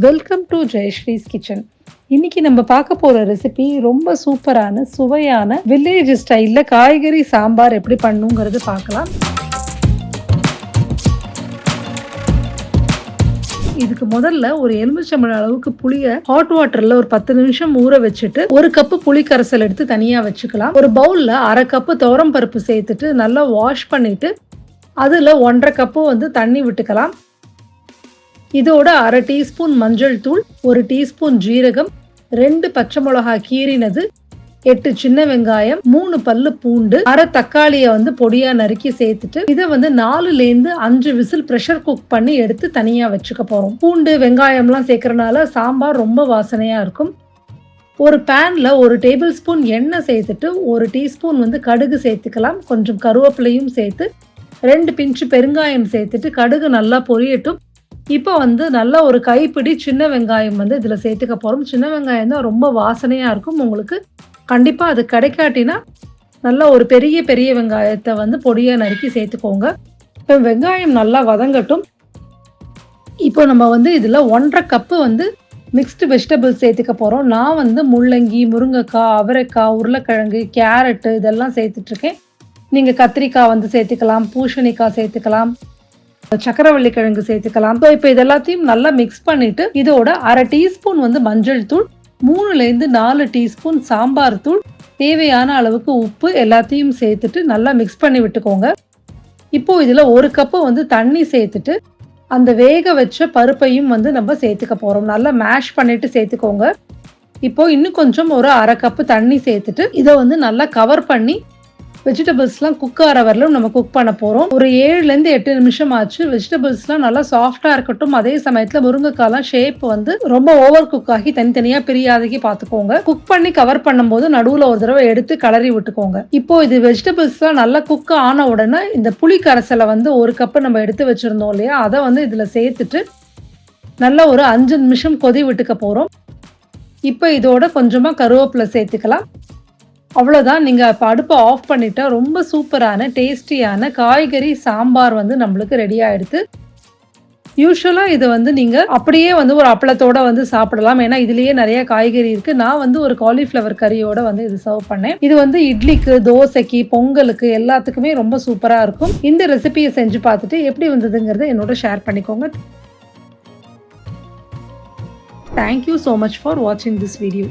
Welcome to Jayasree's kitchen. இன்னைக்கு நம்ம பார்க்க போற ரெசிபி ரொம்ப சூப்பரான சுவையான வில்லேஜ் ஸ்டைல்ல காய்கறி சாம்பார் எப்படி பண்ணுங்கிறது பார்க்கலாம். இதுக்கு முதல்ல ஒரு எலுமிச்சம்பழம் அளவுக்கு புளியை ஹாட் வாட்டர்ல ஒரு 10 நிமிஷம் ஊற வச்சுட்டு ஒரு கப்பு புளி கரைசல் எடுத்து தனியா வச்சுக்கலாம். ஒரு பவுல்ல அரை கப்பு துவரம் பருப்பு சேர்த்துட்டு நல்லா வாஷ் பண்ணிட்டு அதுல 1.5 கப்பு தண்ணி விட்டுக்கலாம். இதோட அரை டீஸ்பூன் மஞ்சள் தூள், 1 டீஸ்பூன் ஜீரகம், 2 பச்சை மிளகாய் கீறினது, 8 சின்ன வெங்காயம், 3 பல்லு பூண்டு, அரை தக்காளியை பொடியா நறுக்கி சேர்த்துட்டு இதை 4லேருந்து 5 விசில் ப்ரெஷர் குக் பண்ணி எடுத்து தனியா வச்சுக்க போறோம். பூண்டு வெங்காயம்லாம் சேர்க்கறனால சாம்பார் ரொம்ப வாசனையா இருக்கும். ஒரு பேன்ல 1 டேபிள் ஸ்பூன் எண்ணெய் சேர்த்துட்டு 1 டீஸ்பூன் கடுகு சேர்த்துக்கலாம். கொஞ்சம் கருவேப்பிலையும் சேர்த்து 2 பிஞ்சு பெருங்காயம் சேர்த்துட்டு கடுகு நல்லா பொரியட்டும். இப்போ நல்லா ஒரு கைப்பிடி சின்ன வெங்காயம் இதில் சேர்த்துக்க போகிறோம். சின்ன வெங்காயம் தான் ரொம்ப வாசனையாக இருக்கும். உங்களுக்கு கண்டிப்பாக அது கிடைக்காட்டினா நல்லா ஒரு பெரிய பெரிய வெங்காயத்தை பொடியாக நறுக்கி சேர்த்துக்கோங்க. இப்போ வெங்காயம் நல்லா வதங்கட்டும். இப்போ நம்ம இதில் 1.5 கப்பு மிக்ஸ்டு வெஜிடபிள்ஸ் சேர்த்துக்க போகிறோம். நான் முள்ளங்கி, முருங்கைக்காய், அவரைக்காய், உருளைக்கிழங்கு, கேரட்டு இதெல்லாம் சேர்த்துட்ருக்கேன். நீங்கள் கத்திரிக்காய் சேர்த்துக்கலாம், பூசணிக்காய் சேர்த்துக்கலாம், சக்கரவள்ளி கிழங்கு சேர்த்துக்கலாம். இப்போ இதெல்லாத்தையும் நல்லா மிக்ஸ் பண்ணிட்டு இதோட அரை டீஸ்பூன் மஞ்சள் தூள், 3லேருந்து 4 டீஸ்பூன் சாம்பார் தூள், தேவையான அளவுக்கு உப்பு எல்லாத்தையும் சேர்த்துட்டு நல்லா மிக்ஸ் பண்ணி விட்டுக்கோங்க. இப்போ இதுல 1 கப்பு தண்ணி சேர்த்துட்டு அந்த வேக வச்ச பருப்பையும் நம்ம சேர்த்துக்க போறோம். நல்லா மேஷ் பண்ணிட்டு சேர்த்துக்கோங்க. இப்போ இன்னும் கொஞ்சம் ஒரு அரை கப்பு தண்ணி சேர்த்துட்டு இதை நல்லா கவர் பண்ணி வெஜிடபிள்ஸ்லாம் குக் ஆகிற வரலும் நம்ம குக் பண்ண போகிறோம். ஒரு 7லேருந்து 8 நிமிஷம் ஆச்சு. வெஜிடபிள்ஸ்லாம் நல்லா சாஃப்டாக இருக்கட்டும். அதே சமயத்தில் முருங்கைக்காலாம் ஷேப் ரொம்ப ஓவர் குக் ஆகி தனித்தனியாக பிரியாதைக்கு பார்த்துக்கோங்க. குக் பண்ணி கவர் பண்ணும்போது நடுவில் ஒரு தடவை எடுத்து கிளறி விட்டுக்கோங்க. இப்போ இது வெஜிடபிள்ஸ்லாம் நல்லா குக் ஆன உடனே இந்த புளி கரைசலை 1 கப்பு நம்ம எடுத்து வச்சுருந்தோம் இல்லையா, அதை இதில் சேர்த்துட்டு நல்லா ஒரு 5 நிமிஷம் கொதி விட்டுக்க போகிறோம். இப்போ இதோட கொஞ்சமாக கருவேப்பிலை சேர்த்துக்கலாம். அவ்வளோதான். நீங்கள் இப்போ அடுப்பை ஆஃப் பண்ணிட்டா ரொம்ப சூப்பரான டேஸ்டியான காய்கறி சாம்பார் நம்மளுக்கு ரெடி ஆகிடுது. யூஸ்வலாக இது நீங்கள் அப்படியே ஒரு அப்பளத்தோட சாப்பிடலாம். ஏன்னா இதுலேயே நிறைய காய்கறி இருக்குது. நான் ஒரு காலிஃப்ளவர் கறியோட இது சர்வ் பண்ணேன். இது இட்லிக்கு, தோசைக்கு, பொங்கலுக்கு எல்லாத்துக்குமே ரொம்ப சூப்பராக இருக்கும். இந்த ரெசிபியை செஞ்சு பார்த்துட்டு எப்படி வந்ததுங்கிறத என்னோட ஷேர் பண்ணிக்கோங்க. தேங்க்யூ ஸோ மச் ஃபார் வாட்சிங் திஸ் வீடியோ.